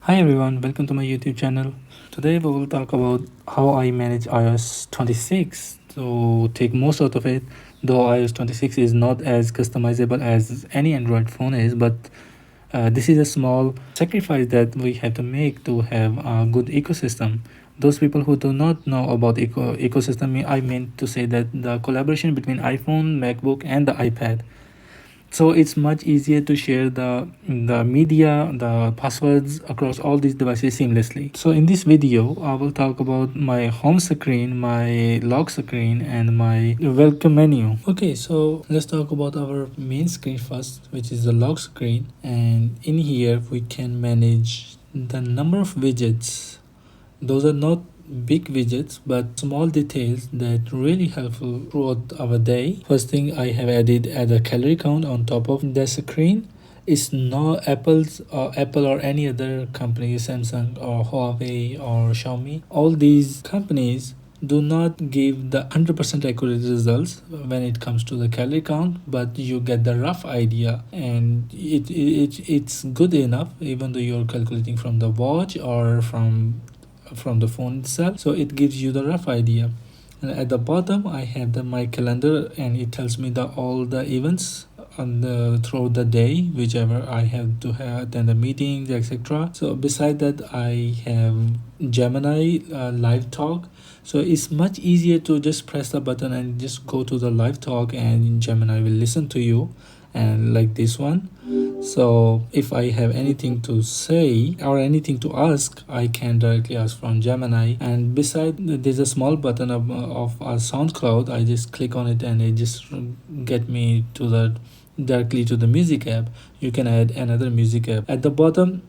Hi everyone, welcome to my YouTube channel. Today we will talk about how I manage iOS 26 to take most out of it. Though iOS 26 is not as customizable as any Android phone is, but this is a small sacrifice that we have to make to have a good ecosystem. Those people who do not know about ecosystem, I meant to say that the collaboration between iPhone, MacBook, and the iPad, so it's much easier to share the media, the passwords across all these devices seamlessly. So in this video I will talk about my home screen, my lock screen, and my welcome menu. Okay, so let's talk about our main screen first, which is the lock screen. And in here we can manage the number of widgets. Those are not big widgets but small details that really helpful throughout our day. First thing I have added a calorie count on top of the screen. It's not Apple or any other company, Samsung or Huawei or Xiaomi. All these companies do not give the 100% accurate results when it comes to the calorie count, but you get the rough idea, and it's good enough even though you're calculating from the watch or from the phone itself. So it gives you the rough idea. And at the bottom I have my calendar, and it tells me all the events throughout the day, whichever I have to attend the meetings, etc. So beside that I have Gemini live talk. So it's much easier to just press the button and just go to the live talk, and Gemini will listen to you, and like this one. So if I have anything to say or anything to ask, I can directly ask from Gemini. And beside, there's a small button of SoundCloud. I just click on it and it just get me to the directly to the music app. You can add another music app at the bottom.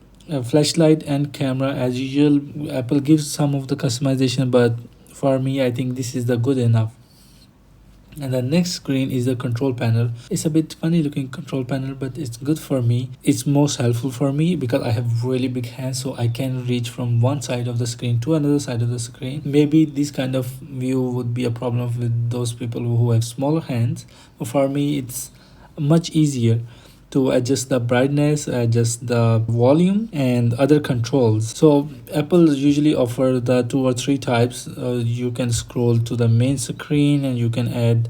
Flashlight and camera, as usual, Apple gives some of the customization, but for me I think this is the good enough. And the next screen is the control panel. It's a bit funny looking control panel, but it's good for me. It's most helpful for me because I have really big hands, so I can reach from one side of the screen to another side of the screen. Maybe this kind of view would be a problem with those people who have smaller hands, but for me it's much easier to adjust the brightness, adjust the volume, and other controls. So Apple usually offer the 2 or 3 types. You can scroll to the main screen and you can add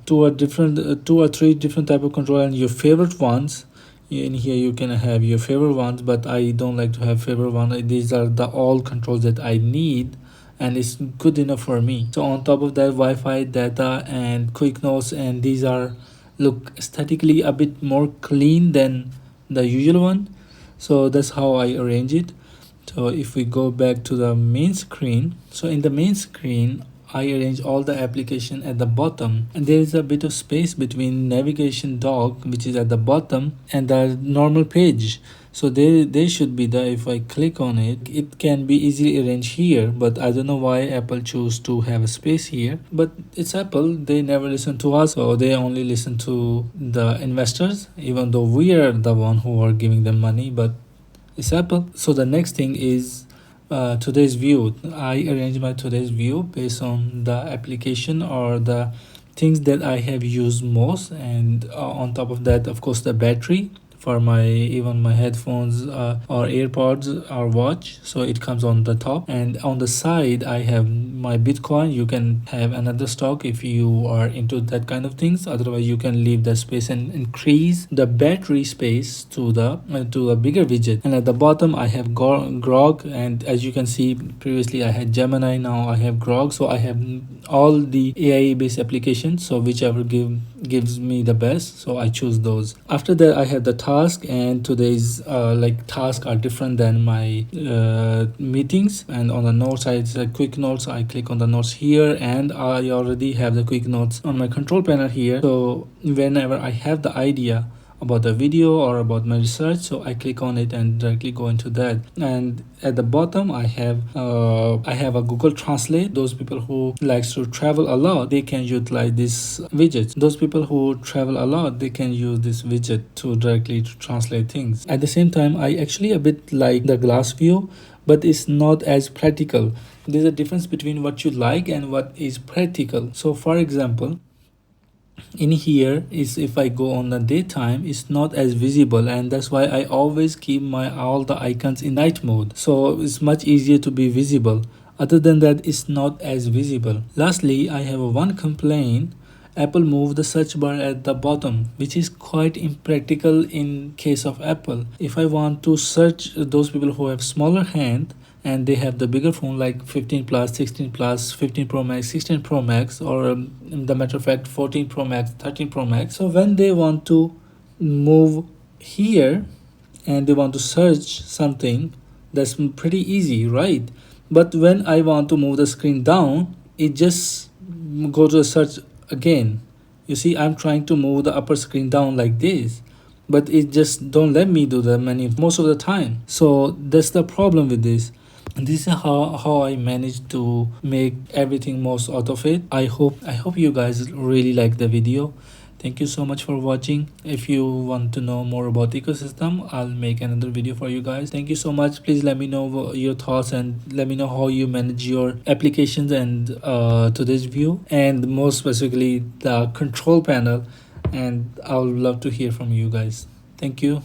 two or three different type of control and your favorite ones. In here you can have your favorite ones, but I don't like to have favorite one. These are the all controls that I need, and it's good enough for me. So on top of that, Wi-Fi, data, and quick notes, and these are look aesthetically a bit more clean than the usual one. So that's how I arrange it. So if we go back to the main screen, so in the main screen I arrange all the application at the bottom, and there is a bit of space between navigation dock, which is at the bottom, and the normal page. So they should be there. If I click on it, it can be easily arranged here, but I don't know why Apple chose to have a space here. But it's Apple, they never listen to us, so they only listen to the investors, even though we are the one who are giving them money, but it's Apple. So the next thing is today's view. I arrange my today's view based on the application or the things that I have used most, and on top of that, of course, the battery for my even my headphones or AirPods or watch. So it comes on the top, and on the side I have my Bitcoin. You can have another stock if you are into that kind of things. Otherwise you can leave the space and increase the battery space to a bigger widget. And at the bottom I have Grog, and as you can see, previously I had Gemini, now I have Grog. So I have all the AI based applications, so whichever gives me the best, so I choose those. After that I have the task, and today's tasks are different than my meetings. And on the notes side, it's quick notes. I click on the notes here, and I already have the quick notes on my control panel here. So whenever I have the idea about the video or about my research, so I click on it and directly go into that. And at the bottom I have a Google Translate. Those people who likes to travel a lot, they can utilize this widget. Those people who travel a lot, they can use this widget to directly translate things. At the same time, I actually a bit like the glass view, but it's not as practical. There's a difference between what you like and what is practical. So for example, in here is, if I go on the daytime, it's not as visible, and that's why I always keep my all the icons in night mode, so it's much easier to be visible. Other than that, it's not as visible. Lastly, I have one complaint. Apple moved the search bar at the bottom, which is quite impractical in case of Apple. If I want to search those people who have smaller hand and they have the bigger phone like 15 plus, 16 plus, 15 Pro Max, 16 Pro Max, or in the matter of fact 14 Pro Max, 13 Pro Max. So when they want to move here and they want to search something, that's pretty easy, right? But when I want to move the screen down, it just go to the search again. You see, I'm trying to move the upper screen down like this, but it just don't let me do that many most of the time. So that's the problem with this. And this is how I managed to make everything most out of it. I hope you guys really like the video. Thank you so much for watching. If you want to know more about ecosystem, I'll make another video for you guys. Thank you so much. Please let me know your thoughts and let me know how you manage your applications and today's view, and more specifically the control panel, and I would love to hear from you guys. Thank you.